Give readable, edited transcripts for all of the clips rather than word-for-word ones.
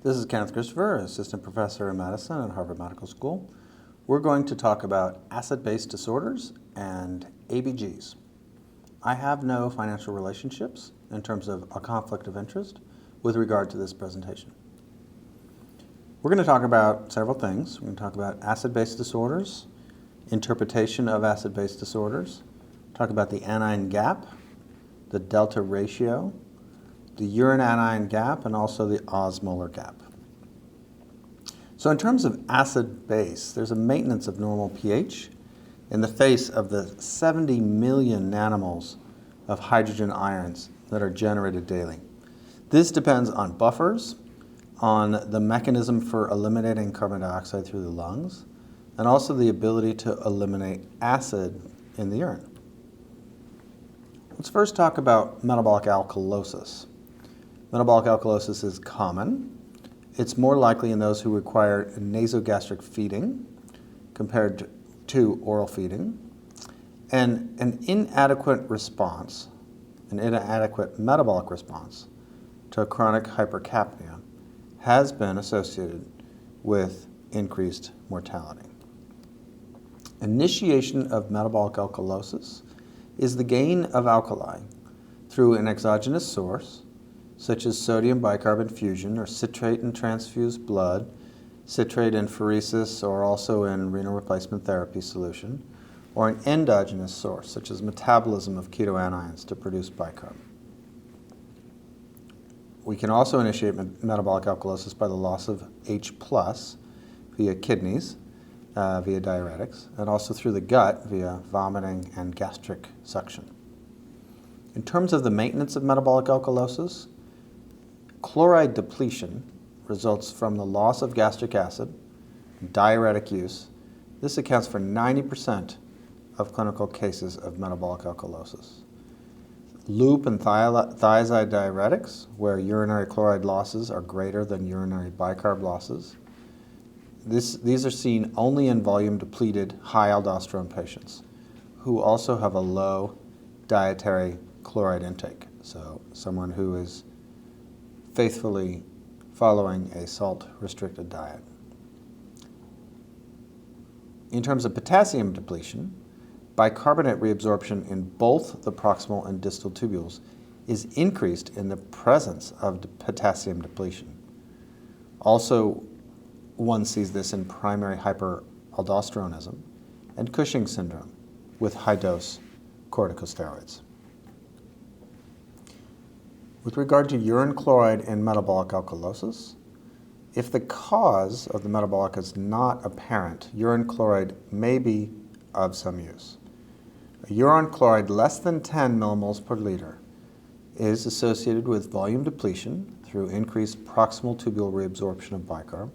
This is Kenneth Christopher, Assistant Professor in Medicine at Harvard Medical School. We're going to talk about acid-base disorders and ABGs. I have no financial relationships in terms of a conflict of interest with regard to this presentation. We're going to talk about several things. We're going to talk about acid-base disorders, interpretation of acid-base disorders, talk about the anion gap, the delta ratio, the urine anion gap, and also the osmolar gap. So in terms of acid-base, there's a maintenance of normal pH in the face of the 70 million nanomoles of hydrogen ions that are generated daily. This depends on buffers, on the mechanism for eliminating carbon dioxide through the lungs, and also the ability to eliminate acid in the urine. Let's first talk about metabolic alkalosis. Metabolic alkalosis is common. It's more likely in those who require nasogastric feeding compared to oral feeding. And an inadequate response, an inadequate metabolic response to chronic hypercapnia has been associated with increased mortality. Initiation of metabolic alkalosis is the gain of alkali through an exogenous source, such as sodium bicarbonate fusion or citrate in transfused blood, citrate in pheresis, or also in renal replacement therapy solution, or an endogenous source, such as metabolism of ketoanions to produce bicarb. We can also initiate metabolic alkalosis by the loss of H+ via kidneys, via diuretics, and also through the gut via vomiting and gastric suction. In terms of the maintenance of metabolic alkalosis, chloride depletion results from the loss of gastric acid, diuretic use. This accounts for 90% of clinical cases of metabolic alkalosis. Loop and thiazide diuretics, where urinary chloride losses are greater than urinary bicarb losses. These are seen only in volume-depleted high aldosterone patients who also have a low dietary chloride intake, so someone who is faithfully following a salt-restricted diet. In terms of potassium depletion, bicarbonate reabsorption in both the proximal and distal tubules is increased in the presence of potassium depletion. Also, one sees this in primary hyperaldosteronism and Cushing syndrome with high-dose corticosteroids. With regard to urine chloride and metabolic alkalosis, if the cause of the metabolic is not apparent, urine chloride may be of some use. A urine chloride less than 10 millimoles per liter is associated with volume depletion through increased proximal tubule reabsorption of bicarb.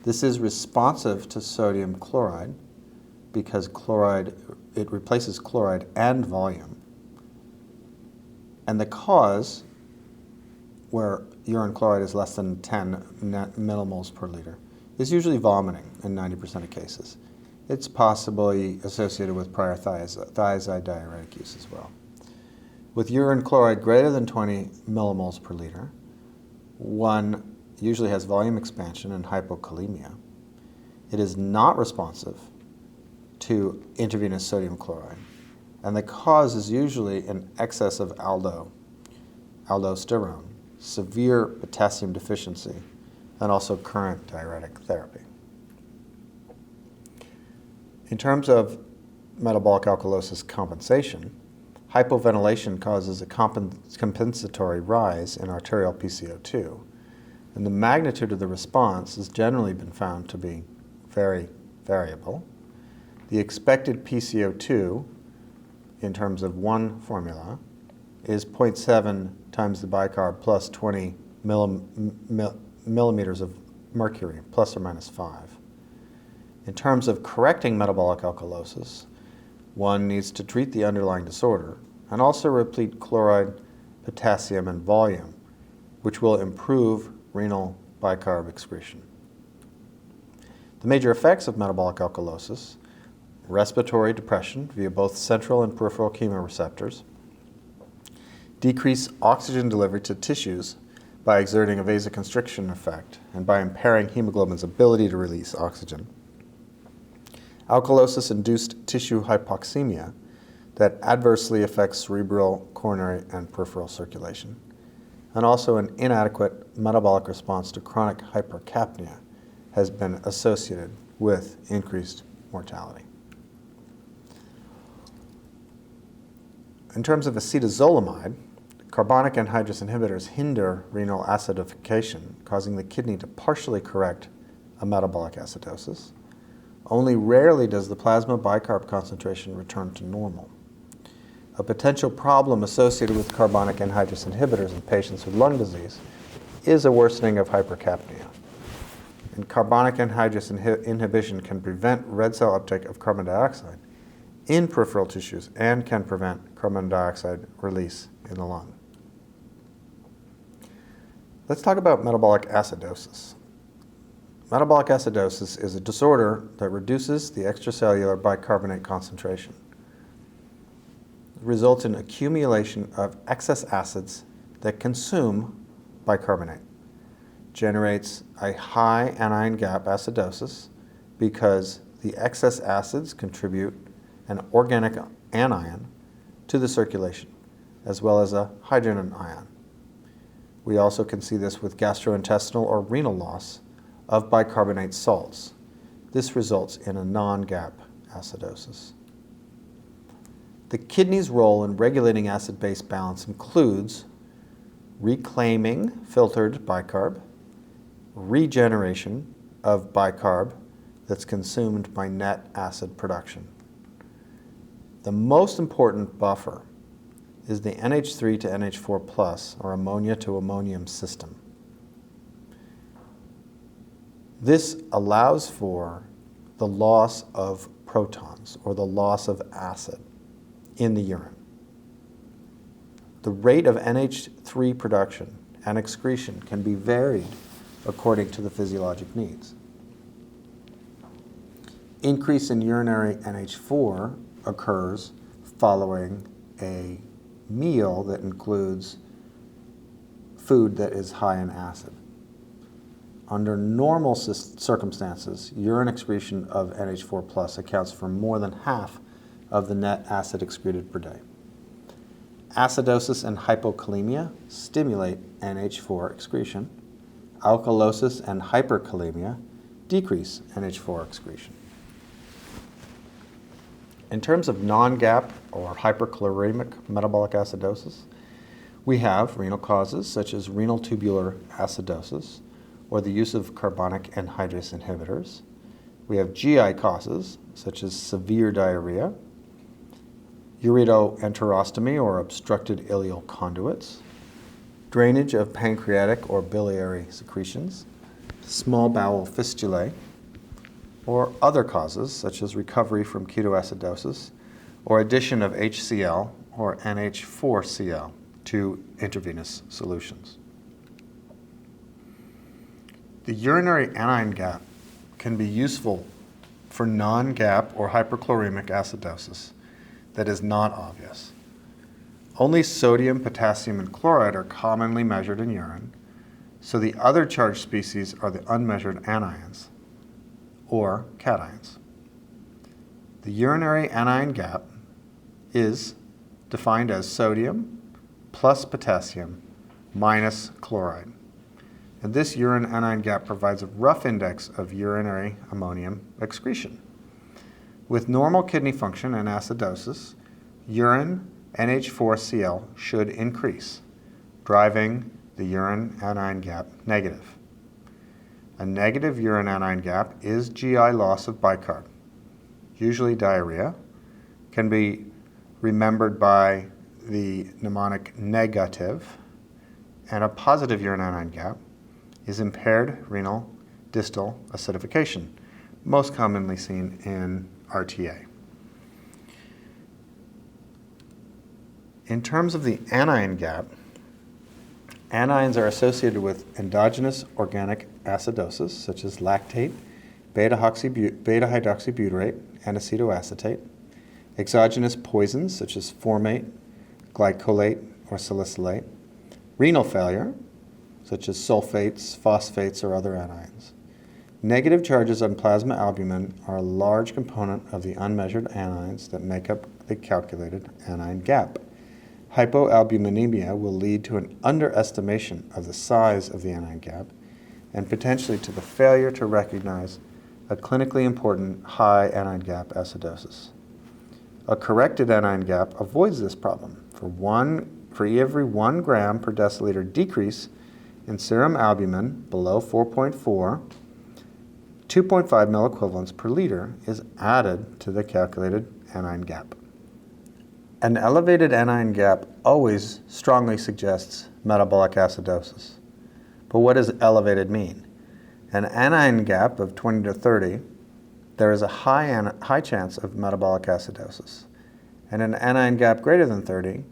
This is responsive to sodium chloride because it replaces chloride and volume. And the cause, where urine chloride is less than 10 millimoles per liter, is usually vomiting in 90% of cases. It's possibly associated with prior thiazide diuretic use as well. With urine chloride greater than 20 millimoles per liter, one usually has volume expansion and hypokalemia. It is not responsive to intravenous sodium chloride, and the cause is usually an excess of aldosterone, severe potassium deficiency, and also current diuretic therapy. In terms of metabolic alkalosis compensation, hypoventilation causes a compensatory rise in arterial PCO2, and the magnitude of the response has generally been found to be very variable. The expected PCO2 in terms of one formula is 0.7 times the bicarb plus 20 millimeters of mercury, plus or minus 5. In terms of correcting metabolic alkalosis, one needs to treat the underlying disorder and also replete chloride, potassium, and volume, which will improve renal bicarb excretion. The major effects of metabolic alkalosis: respiratory depression via both central and peripheral chemoreceptors, decrease oxygen delivery to tissues by exerting a vasoconstriction effect and by impairing hemoglobin's ability to release oxygen. Alkalosis-induced tissue hypoxemia that adversely affects cerebral, coronary, and peripheral circulation. And also an inadequate metabolic response to chronic hypercapnia has been associated with increased mortality. In terms of acetazolamide, carbonic anhydrase inhibitors hinder renal acidification, causing the kidney to partially correct a metabolic acidosis. Only rarely does the plasma bicarb concentration return to normal. A potential problem associated with carbonic anhydrase inhibitors in patients with lung disease is a worsening of hypercapnia. And carbonic anhydrase inhibition can prevent red cell uptake of carbon dioxide in peripheral tissues and can prevent carbon dioxide release in the lung. Let's talk about metabolic acidosis. Metabolic acidosis is a disorder that reduces the extracellular bicarbonate concentration. It results in accumulation of excess acids that consume bicarbonate. Generates a high anion gap acidosis because the excess acids contribute an organic anion to the circulation, as well as a hydrogen ion. We also can see this with gastrointestinal or renal loss of bicarbonate salts. This results in a non-gap acidosis. The kidney's role in regulating acid-base balance includes reclaiming filtered bicarb, regeneration of bicarb that's consumed by net acid production. The most important buffer is the NH3 to NH4 plus, or ammonia to ammonium system. This allows for the loss of protons, or the loss of acid in the urine. The rate of NH3 production and excretion can be varied according to the physiologic needs. Increase in urinary NH4 occurs following a meal that includes food that is high in acid. Under normal circumstances, urine excretion of NH4 plus accounts for more than half of the net acid excreted per day. Acidosis and hypokalemia stimulate NH4 excretion. Alkalosis and hyperkalemia decrease NH4 excretion. In terms of non-GAP or hyperchloremic metabolic acidosis, we have renal causes such as renal tubular acidosis or the use of carbonic anhydrase inhibitors. We have GI causes such as severe diarrhea, ureteroenterostomy or obstructed ileal conduits, drainage of pancreatic or biliary secretions, small bowel fistulae, or other causes such as recovery from ketoacidosis or addition of HCl or NH4Cl to intravenous solutions. The urinary anion gap can be useful for non-GAP or hyperchloremic acidosis that is not obvious. Only sodium, potassium, and chloride are commonly measured in urine, so the other charged species are the unmeasured anions, or cations. The urinary anion gap is defined as sodium plus potassium minus chloride. And this urine anion gap provides a rough index of urinary ammonium excretion. With normal kidney function and acidosis, urine NH4Cl should increase, driving the urine anion gap negative. A negative urine anion gap is GI loss of bicarb, usually diarrhea, can be remembered by the mnemonic negative, and a positive urine anion gap is impaired renal distal acidification, most commonly seen in RTA. In terms of the anion gap, anions are associated with endogenous organic acidosis, such as lactate, beta-hydroxybutyrate, and acetoacetate, exogenous poisons, such as formate, glycolate, or salicylate, renal failure, such as sulfates, phosphates, or other anions. Negative charges on plasma albumin are a large component of the unmeasured anions that make up the calculated anion gap. Hypoalbuminemia will lead to an underestimation of the size of the anion gap and potentially to the failure to recognize a clinically important high anion gap acidosis. A corrected anion gap avoids this problem. For every 1 gram per deciliter decrease in serum albumin below 4.4, 2.5 milliequivalents per liter is added to the calculated anion gap. An elevated anion gap always strongly suggests metabolic acidosis. But what does elevated mean? An anion gap of 20 to 30, there is a high chance of metabolic acidosis. And an anion gap greater than 30,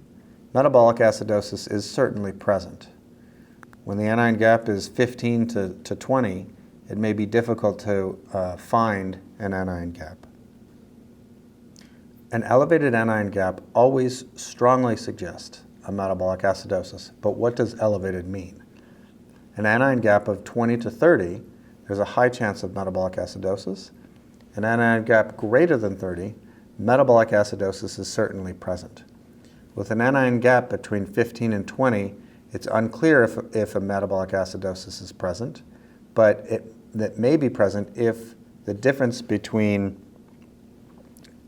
metabolic acidosis is certainly present. When the anion gap is 15 to 20, it may be difficult to find an anion gap. An elevated anion gap always strongly suggests a metabolic acidosis, but what does elevated mean? An anion gap of 20 to 30, there's a high chance of metabolic acidosis. An anion gap greater than 30, metabolic acidosis is certainly present. With an anion gap between 15 and 20, it's unclear if a metabolic acidosis is present, but that may be present if the difference between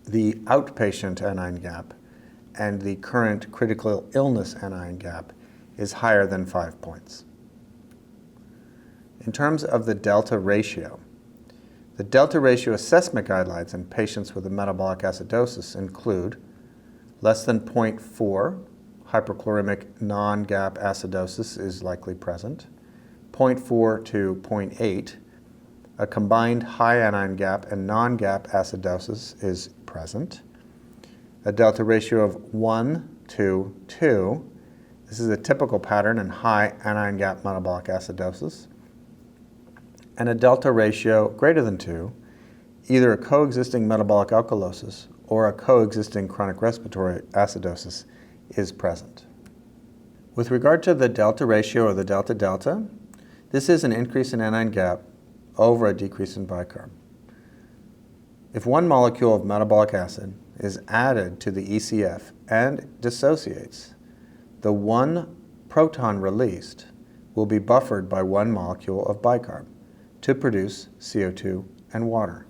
the outpatient anion gap and the current critical illness anion gap is higher than 5 points. In terms of the delta ratio, the delta ratio assessment guidelines in patients with a metabolic acidosis include less than 0.4, hyperchloremic non-GAP acidosis is likely present, 0.4 to 0.8, a combined high anion gap and non-GAP acidosis is present, a delta ratio of 1 to 2, this is a typical pattern in high anion gap metabolic acidosis, and a delta ratio greater than 2, either a coexisting metabolic alkalosis or a coexisting chronic respiratory acidosis is present. With regard to the delta ratio or the delta-delta, this is an increase in anion gap over a decrease in bicarb. If 1 molecule of metabolic acid is added to the ECF and dissociates, the 1 proton released will be buffered by 1 molecule of bicarb to produce CO2 and water.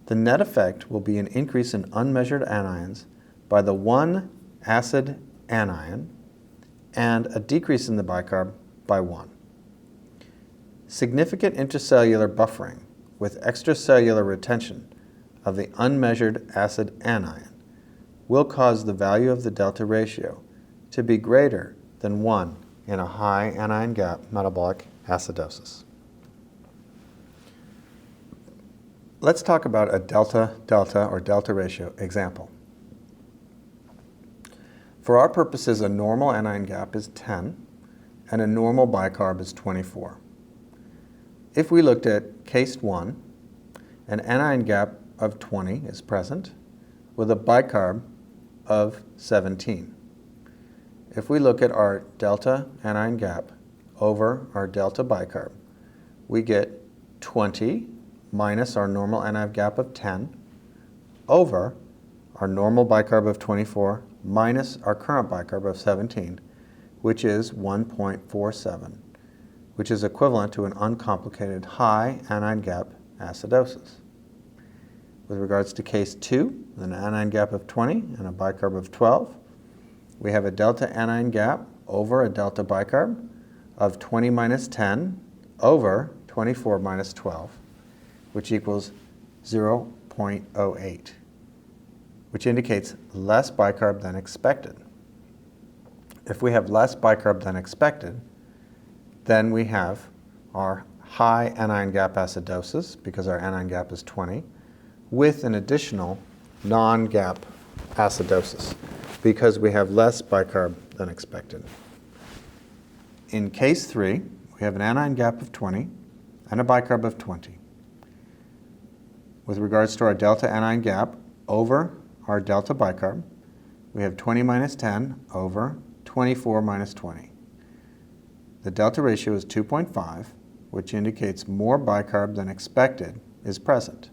The net effect will be an increase in unmeasured anions by the 1 acid anion and a decrease in the bicarb by 1. Significant intracellular buffering with extracellular retention of the unmeasured acid anion will cause the value of the delta ratio to be greater than 1 in a high anion gap metabolic acidosis. Let's talk about a delta-delta or delta ratio example. For our purposes, a normal anion gap is 10 and a normal bicarb is 24. If we looked at case 1, an anion gap of 20 is present with a bicarb of 17. If we look at our delta anion gap over our delta bicarb, we get 20 minus our normal anion gap of 10 over our normal bicarb of 24 minus our current bicarb of 17, which is 1.47, which is equivalent to an uncomplicated high anion gap acidosis. With regards to case 2, an anion gap of 20 and a bicarb of 12, we have a delta anion gap over a delta bicarb of 20 minus 10 over 24 minus 12, which equals 0.08, which indicates less bicarb than expected. If we have less bicarb than expected, then we have our high anion gap acidosis, because our anion gap is 20, with an additional non-gap acidosis, because we have less bicarb than expected. In case 3, we have an anion gap of 20 and a bicarb of 20. With regards to our delta anion gap over our delta bicarb, we have 20 minus 10 over 24 minus 20. The delta ratio is 2.5, which indicates more bicarb than expected is present.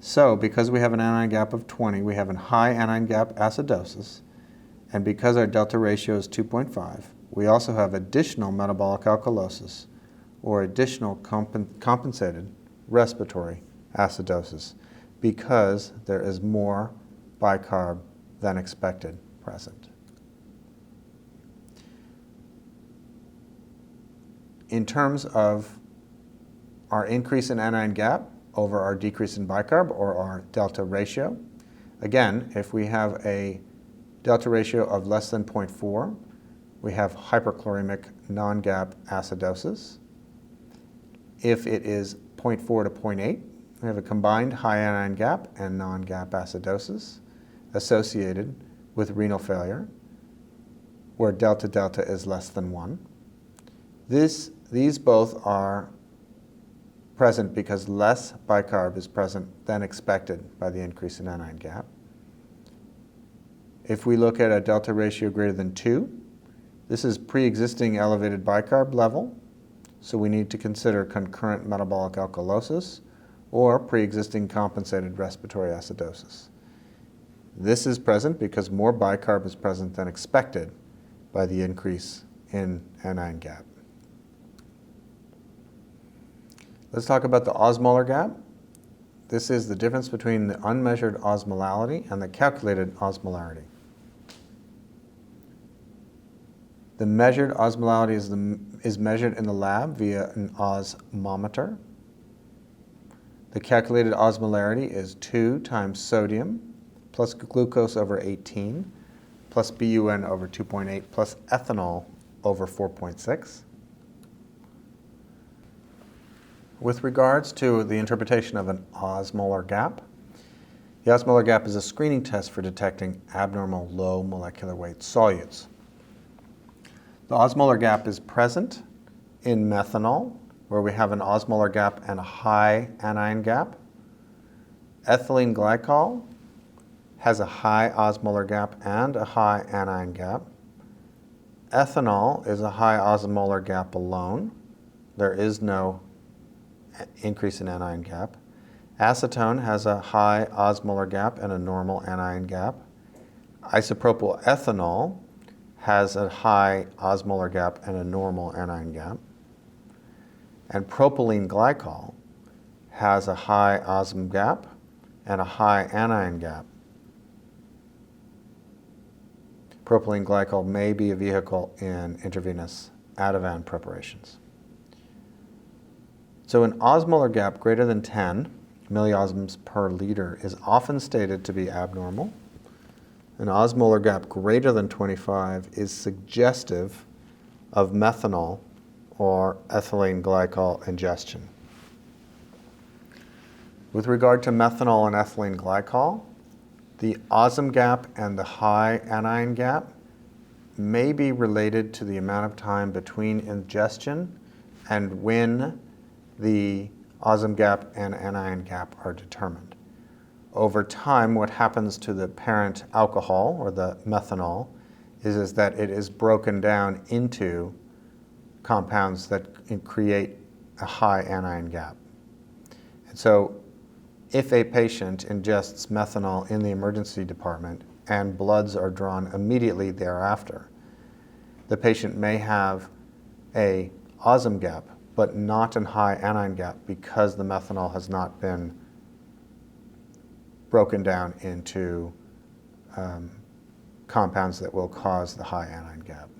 So because we have an anion gap of 20, we have a high anion gap acidosis, and because our delta ratio is 2.5, we also have additional metabolic alkalosis, or additional compensated respiratory acidosis, because there is more bicarb than expected present. In terms of our increase in anion gap over our decrease in bicarb, or our delta ratio, again, if we have a delta ratio of less than 0.4, we have hyperchloremic non-gap acidosis. If it is 0.4 to 0.8, we have a combined high anion gap and non-gap acidosis associated with renal failure, where delta-delta is less than 1. These both are present because less bicarb is present than expected by the increase in anion gap. If we look at a delta ratio greater than 2, this is pre-existing elevated bicarb level, so we need to consider concurrent metabolic alkalosis or pre-existing compensated respiratory acidosis. This is present because more bicarb is present than expected by the increase in anion gap. Let's talk about the osmolar gap. This is the difference between the unmeasured osmolality and the calculated osmolarity. The measured osmolality is measured in the lab via an osmometer. The calculated osmolarity is 2 times sodium plus glucose over 18 plus BUN over 2.8 plus ethanol over 4.6. With regards to the interpretation of an osmolar gap, the osmolar gap is a screening test for detecting abnormal low molecular weight solutes. The osmolar gap is present in methanol, where we have an osmolar gap and a high anion gap. Ethylene glycol has a high osmolar gap and a high anion gap. Ethanol is a high osmolar gap alone. There is no increase in anion gap. Acetone has a high osmolar gap and a normal anion gap. Isopropyl ethanol has a high osmolar gap and a normal anion gap. And propylene glycol has a high osm gap and a high anion gap. Propylene glycol may be a vehicle in intravenous Ativan preparations. So an osmolar gap greater than 10 milliosmoles per liter is often stated to be abnormal. An osmolar gap greater than 25 is suggestive of methanol or ethylene glycol ingestion. With regard to methanol and ethylene glycol, the osm gap and the high anion gap may be related to the amount of time between ingestion and when the osm gap and anion gap are determined. Over time, what happens to the parent alcohol, or the methanol, is that it is broken down into compounds that create a high anion gap. And so if a patient ingests methanol in the emergency department and bloods are drawn immediately thereafter, the patient may have a osm gap, but not a high anion gap because the methanol has not been broken down into compounds that will cause the high anion gap.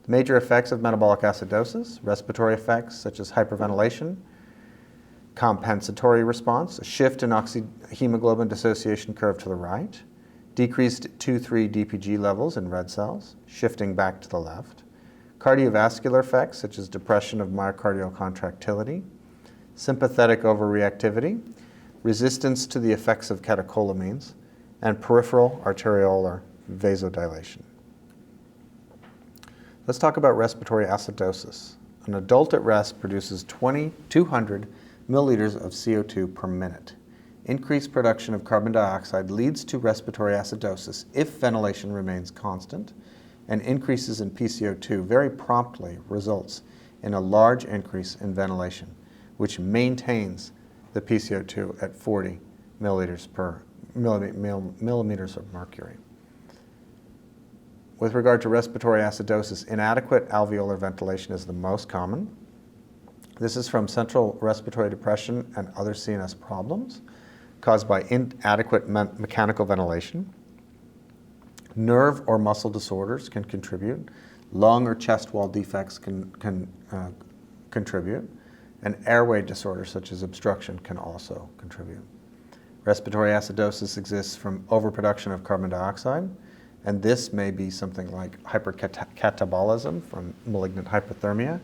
The major effects of metabolic acidosis: respiratory effects such as hyperventilation, compensatory response, a shift in hemoglobin dissociation curve to the right, decreased 2,3 DPG levels in red cells, shifting back to the left, cardiovascular effects such as depression of myocardial contractility, sympathetic overreactivity, resistance to the effects of catecholamines, and peripheral arteriolar vasodilation. Let's talk about respiratory acidosis. An adult at rest produces 200 milliliters of CO2 per minute. Increased production of carbon dioxide leads to respiratory acidosis if ventilation remains constant, and increases in PCO2 very promptly results in a large increase in ventilation, which maintains the PCO2 at 40 millimeters of mercury. With regard to respiratory acidosis, inadequate alveolar ventilation is the most common. This is from central respiratory depression and other CNS problems caused by inadequate mechanical ventilation. Nerve or muscle disorders can contribute. Lung or chest wall defects can contribute. And airway disorders such as obstruction can also contribute. Respiratory acidosis exists from overproduction of carbon dioxide, and this may be something like hypercatabolism from malignant hypothermia.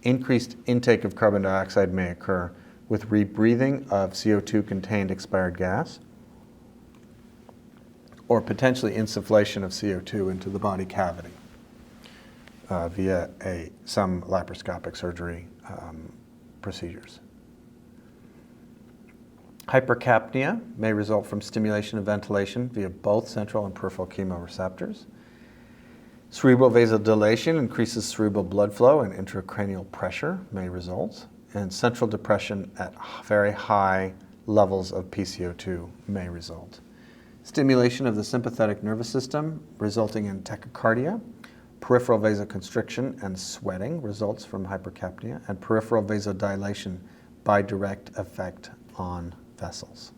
Increased intake of carbon dioxide may occur with rebreathing of CO2-contained expired gas, or potentially insufflation of CO2 into the body cavity via some laparoscopic surgery procedures. Hypercapnia may result from stimulation of ventilation via both central and peripheral chemoreceptors. Cerebral vasodilation increases cerebral blood flow and intracranial pressure may result, and central depression at very high levels of PCO2 may result. Stimulation of the sympathetic nervous system resulting in tachycardia, peripheral vasoconstriction and sweating results from hypercapnia, and peripheral vasodilation by direct effect on vessels.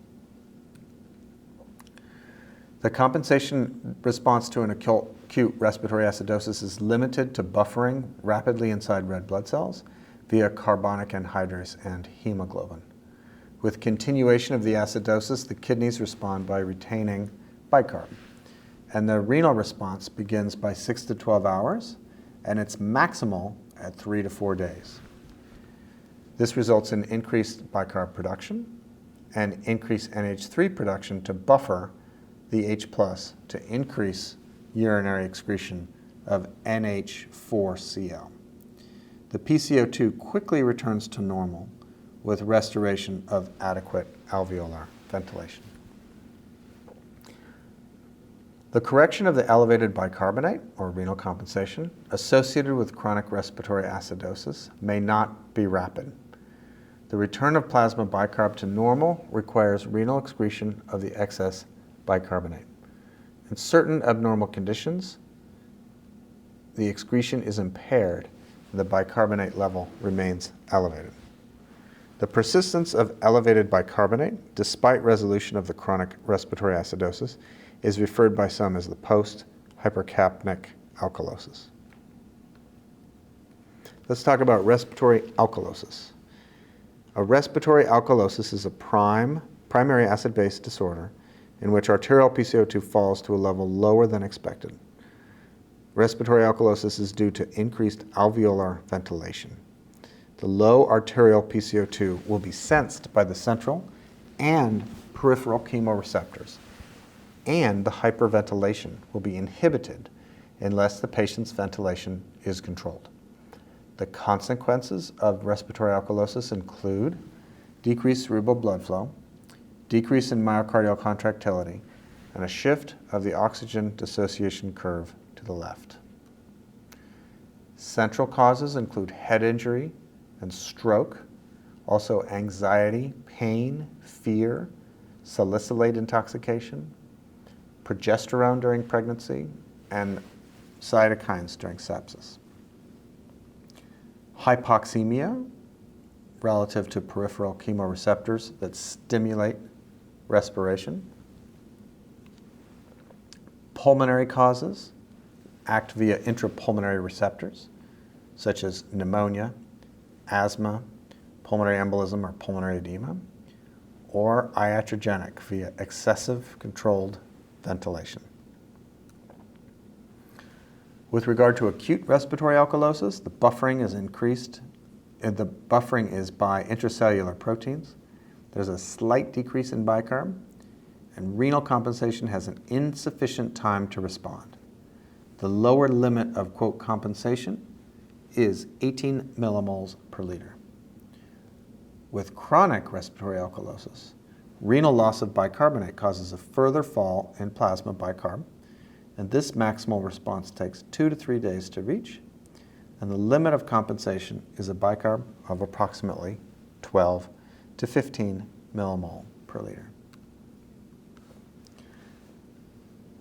The compensation response to an acute respiratory acidosis is limited to buffering rapidly inside red blood cells via carbonic anhydrase and hemoglobin. With continuation of the acidosis, the kidneys respond by retaining bicarb. And the renal response begins by 6 to 12 hours, and it's maximal at 3 to 4 days. This results in increased bicarb production and increased NH3 production to buffer the H+ to increase urinary excretion of NH4Cl. The PCO2 quickly returns to normal with restoration of adequate alveolar ventilation. The correction of the elevated bicarbonate, or renal compensation, associated with chronic respiratory acidosis may not be rapid. The return of plasma bicarb to normal requires renal excretion of the excess bicarbonate. In certain abnormal conditions, the excretion is impaired and the bicarbonate level remains elevated. The persistence of elevated bicarbonate, despite resolution of the chronic respiratory acidosis, is referred by some as the post-hypercapnic alkalosis. Let's talk about respiratory alkalosis. A respiratory alkalosis is a primary acid-base disorder in which arterial PCO2 falls to a level lower than expected. Respiratory alkalosis is due to increased alveolar ventilation. The low arterial PCO2 will be sensed by the central and peripheral chemoreceptors, and the hyperventilation will be inhibited unless the patient's ventilation is controlled. The consequences of respiratory alkalosis include decreased cerebral blood flow, decrease in myocardial contractility, and a shift of the oxygen dissociation curve to the left. Central causes include head injury and stroke, also anxiety, pain, fear, salicylate intoxication, progesterone during pregnancy, and cytokines during sepsis. Hypoxemia, relative to peripheral chemoreceptors that stimulate respiration. Pulmonary causes act via intrapulmonary receptors, such as pneumonia, asthma, pulmonary embolism or pulmonary edema, or iatrogenic via excessive controlled ventilation. With regard to acute respiratory alkalosis, the buffering is increased. The buffering is by intracellular proteins. There's a slight decrease in bicarb, and renal compensation has an insufficient time to respond. The lower limit of, quote, compensation is 18 millimoles per liter. With chronic respiratory alkalosis, renal loss of bicarbonate causes a further fall in plasma bicarb, And this maximal response takes 2 to 3 days to reach, and the limit of compensation is a bicarb of approximately 12 to 15 millimole per liter.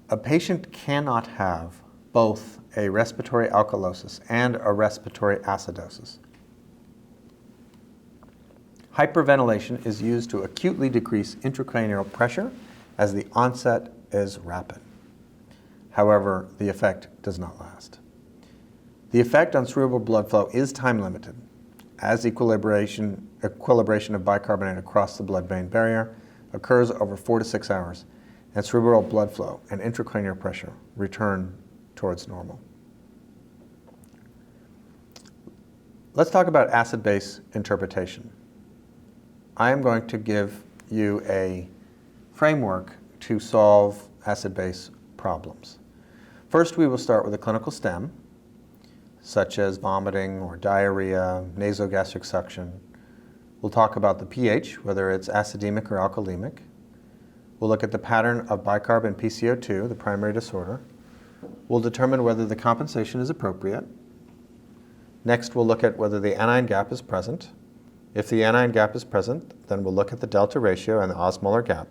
A patient cannot have both a respiratory alkalosis and a respiratory acidosis. Hyperventilation is used to acutely decrease intracranial pressure as the onset is rapid. However, the effect does not last. The effect on cerebral blood flow is time limited, as equilibration of bicarbonate across the blood-brain barrier occurs over 4 to 6 hours, and cerebral blood flow and intracranial pressure return towards normal. Let's talk about acid-base interpretation. I am going to give you a framework to solve acid-base problems. First, we will start with a clinical stem, such as vomiting or diarrhea, nasogastric suction. We'll talk about the pH, whether it's acidemic or alkalemic. We'll look at the pattern of bicarb and PCO2, the primary disorder. We'll determine whether the compensation is appropriate. Next, we'll look at whether the anion gap is present. If the anion gap is present, then we'll look at the delta ratio and the osmolar gap,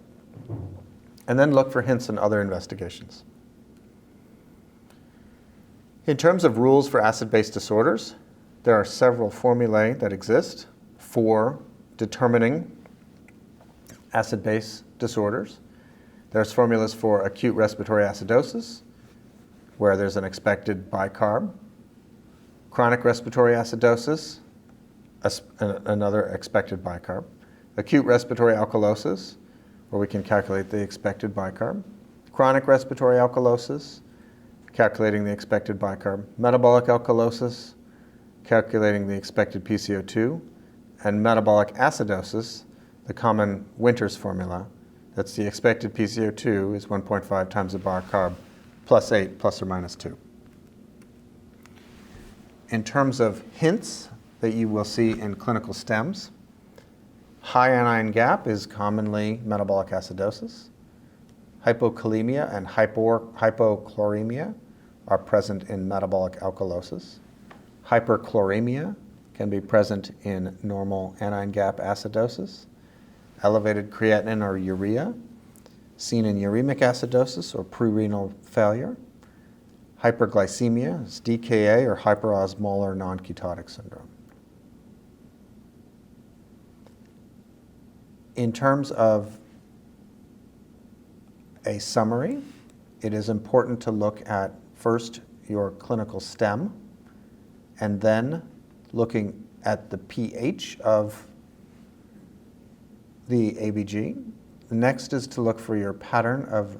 and then look for hints and other investigations. In terms of rules for acid-base disorders, there are several formulae that exist for determining acid-base disorders. There's formulas for acute respiratory acidosis, where there's an expected bicarb, chronic respiratory acidosis, another expected bicarb, acute respiratory alkalosis, where we can calculate the expected bicarb, chronic respiratory alkalosis, calculating the expected bicarb, metabolic alkalosis, calculating the expected PCO2, and metabolic acidosis, the common Winters formula. That's the expected PCO2 is 1.5 times the bicarb plus 8 plus or minus 2. In terms of hints that you will see in clinical stems, high anion gap is commonly metabolic acidosis. Hypokalemia and hypochloremia are present in metabolic alkalosis. Hyperchloremia can be present in normal anion gap acidosis. Elevated creatinine or urea, seen in uremic acidosis or prerenal failure. Hyperglycemia is DKA or hyperosmolar non-ketotic syndrome. In terms of a summary, it is important to look at first your clinical stem and then looking at the pH of the ABG. The next is to look for your pattern of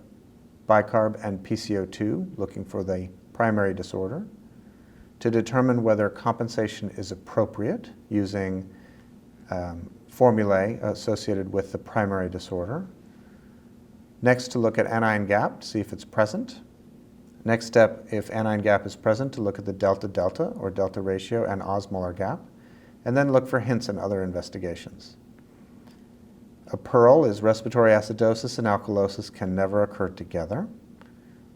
bicarb and PCO2, looking for the primary disorder, to determine whether compensation is appropriate using formulae associated with the primary disorder. Next, to look at anion gap to see if it's present. Next step, if anion gap is present, to look at the delta-delta or delta ratio and osmolar gap, and then look for hints and other investigations. A PEARL is respiratory acidosis and alkalosis can never occur together.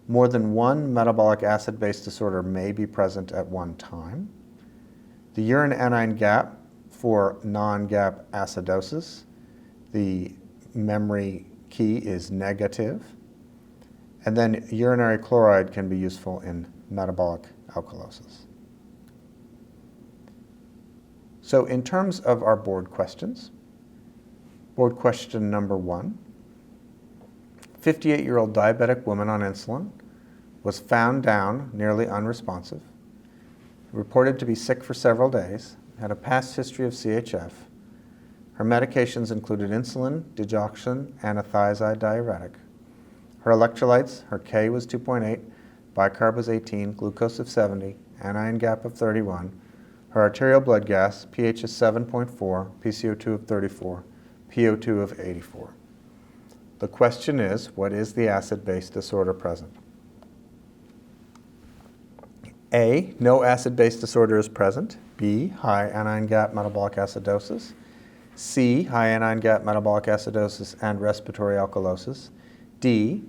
More than one metabolic acid-base disorder may be present at one time. The urine anion gap for non-gap acidosis, the memory key is negative. And then urinary chloride can be useful in metabolic alkalosis. So in terms of our board questions, board question number 1, 58-year-old diabetic woman on insulin was found down, nearly unresponsive, reported to be sick for several days, had a past history of CHF. Her medications included insulin, digoxin, and a thiazide diuretic. Her electrolytes, her K was 2.8, bicarb was 18, glucose of 70, anion gap of 31. Her arterial blood gas, pH is 7.4, PCO2 of 34, PO2 of 84. The question is, what is the acid-base disorder present? A, no acid-base disorder is present. B, high anion gap metabolic acidosis. C, high anion gap metabolic acidosis and respiratory alkalosis. D,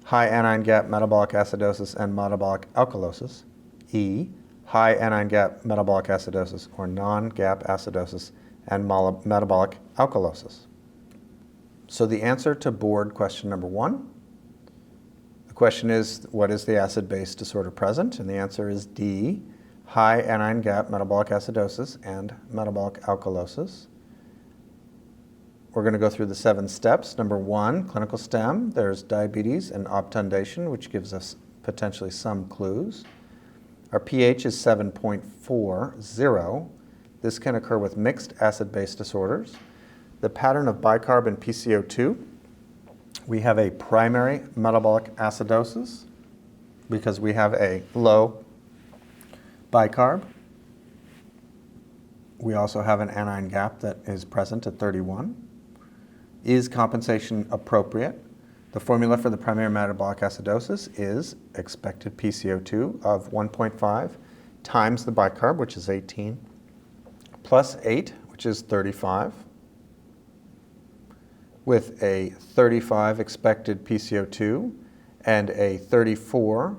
high anion gap metabolic acidosis and metabolic alkalosis. E, high anion gap metabolic acidosis or non-gap acidosis and metabolic alkalosis. So the answer to board question number 1, the question is, what is the acid-base disorder present? And the answer is D, high anion gap metabolic acidosis and metabolic alkalosis. We're going to go through the 7 steps. Number 1, clinical stem. There's diabetes and obtundation, which gives us potentially some clues. Our pH is 7.40. This can occur with mixed acid-base disorders. The pattern of bicarb and PCO2. We have a primary metabolic acidosis because we have a low bicarb. We also have an anion gap that is present at 31. Is compensation appropriate? The formula for the primary metabolic acidosis is expected PCO2 of 1.5 times the bicarb, which is 18, plus 8, which is 35, with a 35 expected PCO2 and a 34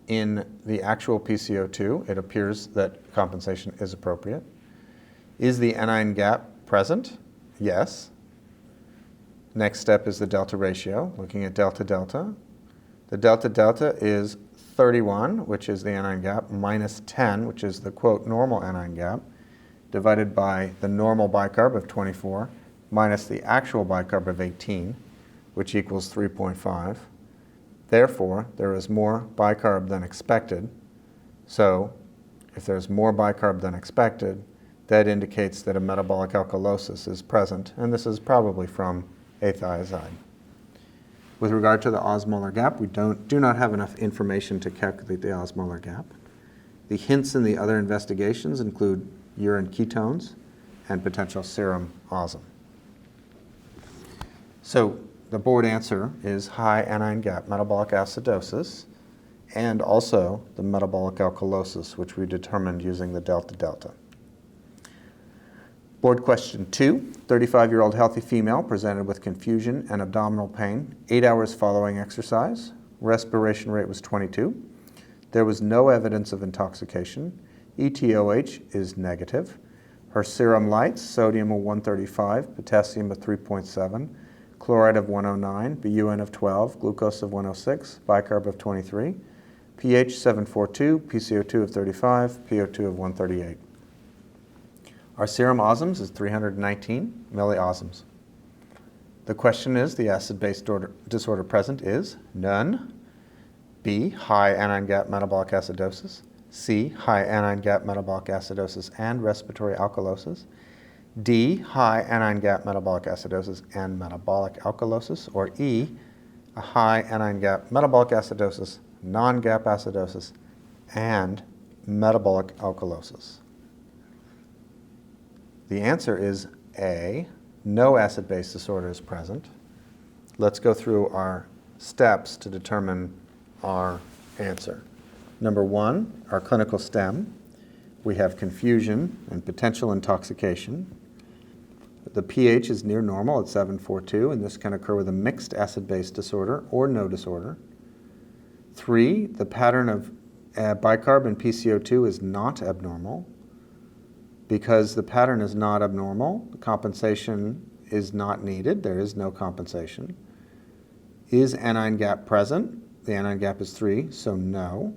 in the actual PCO2, it appears that compensation is appropriate. Is the anion gap present? Yes. Next step is the delta ratio, looking at delta-delta. The delta-delta is 31, which is the anion gap, minus 10, which is the, quote, normal anion gap, divided by the normal bicarb of 24, minus the actual bicarb of 18, which equals 3.5. Therefore, there is more bicarb than expected. So, if there's more bicarb than expected, that indicates that a metabolic alkalosis is present, and this is probably from athiazide. With regard to the osmolar gap, we do not have enough information to calculate the osmolar gap. The hints in the other investigations include urine ketones and potential serum osm. So the board answer is high anion gap metabolic acidosis and also the metabolic alkalosis, which we determined using the delta-delta. Board question 2, 35-year-old healthy female presented with confusion and abdominal pain 8 hours following exercise. Respiration rate was 22. There was no evidence of intoxication. ETOH is negative. Her serum lights, sodium of 135, potassium of 3.7, chloride of 109, BUN of 12, glucose of 106, bicarb of 23, pH 742, PCO2 of 35, PO2 of 138. Our serum osms is 319 milliosms. The question is, the acid-base disorder present is none. B, high anion gap metabolic acidosis. C, high anion gap metabolic acidosis and respiratory alkalosis. D, high anion gap metabolic acidosis and metabolic alkalosis. Or E, a high anion gap metabolic acidosis, non-gap acidosis, and metabolic alkalosis. The answer is A, no acid-base disorder is present. Let's go through our steps to determine our answer. Number 1, our clinical stem. We have confusion and potential intoxication. The pH is near normal at 7.42, and this can occur with a mixed acid-base disorder or no disorder. 3, the pattern of bicarb and PCO2 is not abnormal. Because the pattern is not abnormal, the compensation is not needed. There is no compensation. Is anion gap present? The anion gap is 3, so no.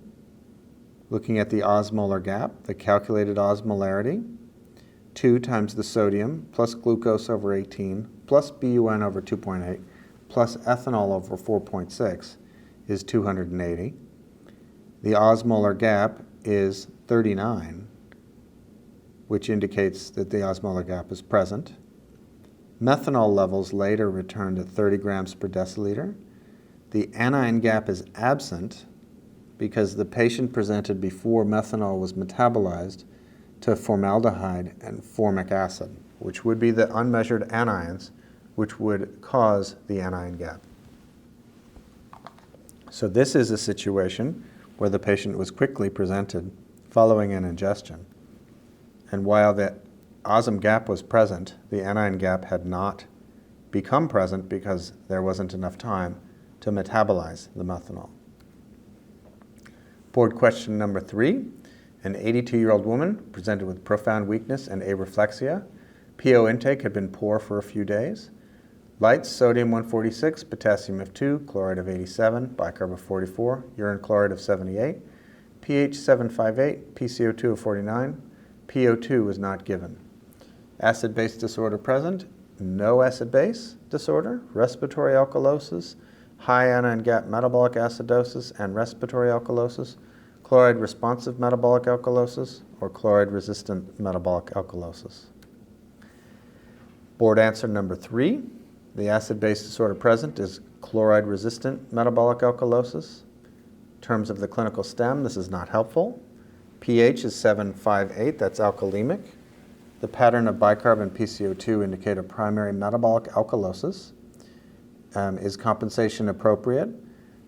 Looking at the osmolar gap, the calculated osmolarity, 2 times the sodium plus glucose over 18 plus BUN over 2.8 plus ethanol over 4.6 is 280. The osmolar gap is 39, which indicates that the osmolar gap is present. Methanol levels later returned at 30 grams per deciliter. The anion gap is absent because the patient presented before methanol was metabolized to formaldehyde and formic acid, which would be the unmeasured anions which would cause the anion gap. So this is a situation where the patient was quickly presented following an ingestion. And while the osm gap was present, the anion gap had not become present because there wasn't enough time to metabolize the methanol. Board question number 3. An 82-year-old woman presented with profound weakness and areflexia. PO intake had been poor for a few days. Lights, sodium 146, potassium of 2, chloride of 87, bicarb of 44, urine chloride of 78, pH 758, PCO2 of 49. PO2 was not given. Acid-base disorder present, no acid-base disorder, respiratory alkalosis, high anion gap metabolic acidosis and respiratory alkalosis, chloride responsive metabolic alkalosis, or chloride resistant metabolic alkalosis. Board answer number 3. The acid-base disorder present is chloride resistant metabolic alkalosis. In terms of the clinical stem, this is not helpful. pH is 758, that's alkalemic. The pattern of bicarb and PCO2 indicate a primary metabolic alkalosis. Is compensation appropriate?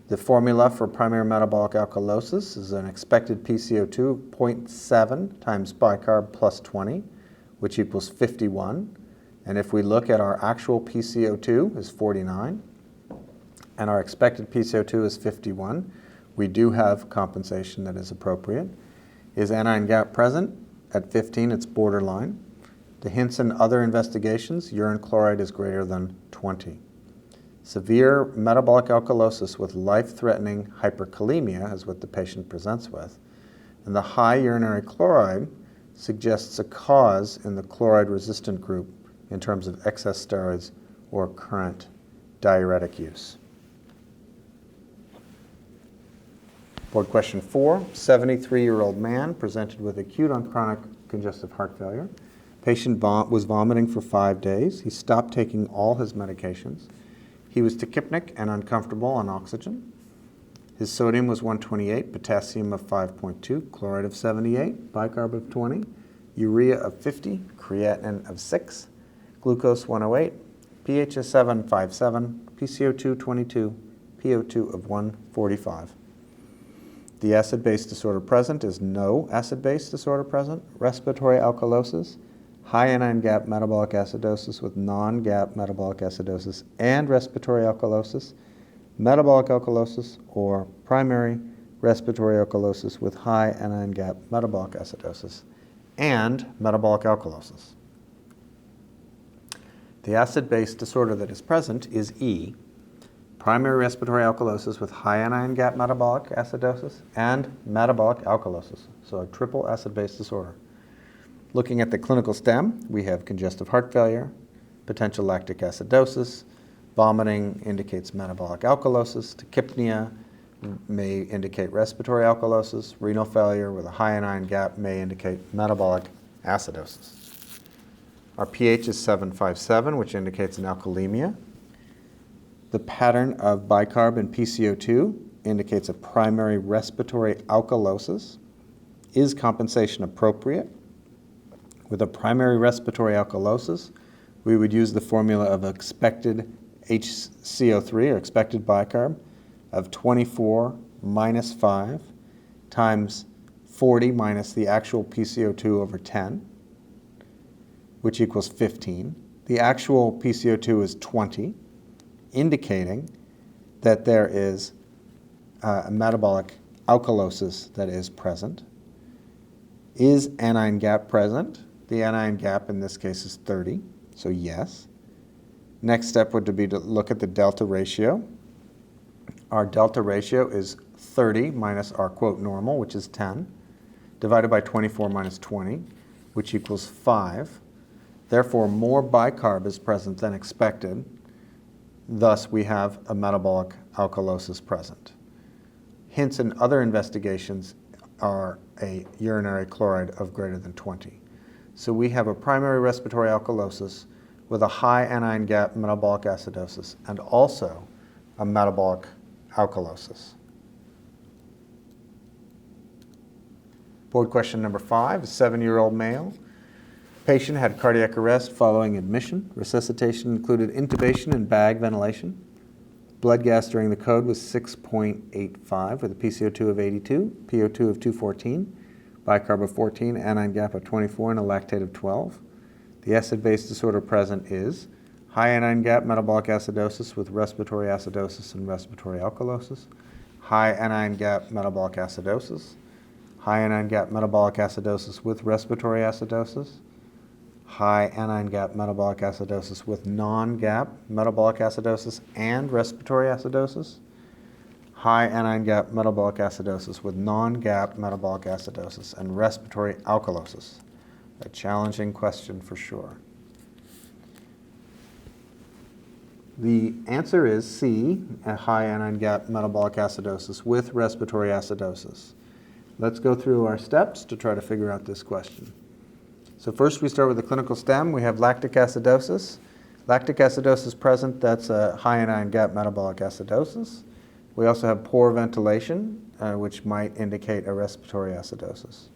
The formula for primary metabolic alkalosis is an expected PCO2 of 0.7 times bicarb plus 20, which equals 51. And if we look at our actual PCO2 is 49, and our expected PCO2 is 51, we do have compensation that is appropriate. Is anion gap present? At 15, it's borderline. The hints in other investigations, urine chloride is greater than 20. Severe metabolic alkalosis with life-threatening hyperkalemia is what the patient presents with. And the high urinary chloride suggests a cause in the chloride-resistant group in terms of excess steroids or current diuretic use. Board question 4, 73-year-old man presented with acute on chronic congestive heart failure. Patient was vomiting for 5 days. He stopped taking all his medications. He was tachypnic and uncomfortable on oxygen. His sodium was 128, potassium of 5.2, chloride of 78, bicarb of 20, urea of 50, creatinine of 6, glucose 108, pH of 757, PCO2 22, PO2 of 145. The acid-base disorder present is no acid-base disorder present, respiratory alkalosis, high anion gap metabolic acidosis with non-gap metabolic acidosis and respiratory alkalosis, metabolic alkalosis, or primary respiratory alkalosis with high anion gap metabolic acidosis and metabolic alkalosis. The acid-base disorder that is present is E, primary respiratory alkalosis with high anion gap metabolic acidosis and metabolic alkalosis, so a triple acid-base disorder. Looking at the clinical stem, we have congestive heart failure, potential lactic acidosis, vomiting indicates metabolic alkalosis, tachypnea may indicate respiratory alkalosis, renal failure with a high anion gap may indicate metabolic acidosis. Our pH is 757, which indicates an alkalemia. The pattern of bicarb and PCO2 indicates a primary respiratory alkalosis. Is compensation appropriate? With a primary respiratory alkalosis, we would use the formula of expected HCO3, or expected bicarb, of 24 minus 5 times 40 minus the actual PCO2 over 10, which equals 15. The actual PCO2 is 20, indicating that there is a metabolic alkalosis that is present. Is anion gap present? The anion gap in this case is 30, so yes. Next step would be to look at the delta ratio. Our delta ratio is 30 minus our quote normal, which is 10, divided by 24 minus 20, which equals 5. Therefore, more bicarb is present than expected. Thus, we have a metabolic alkalosis present. Hints in other investigations are a urinary chloride of greater than 20. So we have a primary respiratory alkalosis with a high anion gap metabolic acidosis and also a metabolic alkalosis. Board question number 5, a 7-year-old male. Patient had cardiac arrest following admission. Resuscitation included intubation and bag ventilation. Blood gas during the code was 6.85 with a PCO2 of 82, PO2 of 214, bicarb of 14, anion gap of 24, and a lactate of 12. The acid-base disorder present is high anion gap metabolic acidosis with respiratory acidosis and respiratory alkalosis, high anion gap metabolic acidosis, high anion gap metabolic acidosis with respiratory acidosis, high anion gap metabolic acidosis with non-gap metabolic acidosis and respiratory acidosis, high anion gap metabolic acidosis with non-gap metabolic acidosis and respiratory alkalosis. A challenging question for sure. The answer is C, a high anion gap metabolic acidosis with respiratory acidosis. Let's go through our steps to try to figure out this question. So first we start with the clinical stem. We have lactic acidosis. Lactic acidosis present, that's a high anion gap metabolic acidosis. We also have poor ventilation, which might indicate a respiratory acidosis.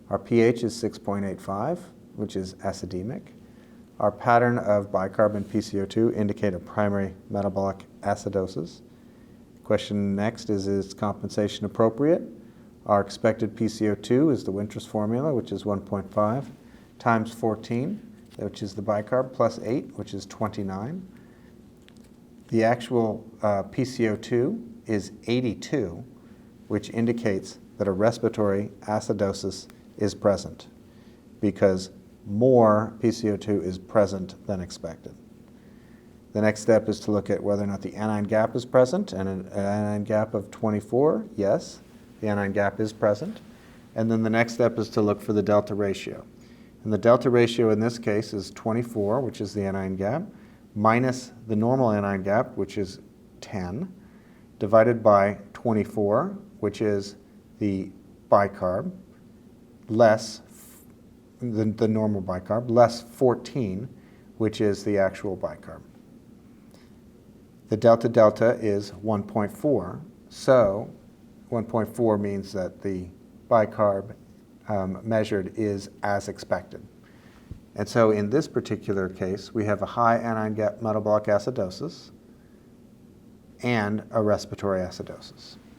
Our pH is 6.85, which is acidemic. Our pattern of bicarb and PCO2 indicate a primary metabolic acidosis. Question next is compensation appropriate? Our expected PCO2 is the Winters formula, which is 1.5 times 14, which is the bicarb, plus 8, which is 29. The actual PCO2 is 82, which indicates that a respiratory acidosis is present because more PCO2 is present than expected. The next step is to look at whether or not the anion gap is present, and an anion gap of 24, yes, the anion gap is present. And then the next step is to look for the delta ratio. And the delta ratio in this case is 24, which is the anion gap, minus the normal anion gap, which is 10, divided by 24, which is the bicarb, less the normal bicarb, less 14, which is the actual bicarb. The delta is 1.4, so 1.4 means that the bicarb measured is as expected. And so in this particular case, we have a high anion gap metabolic acidosis and a respiratory acidosis.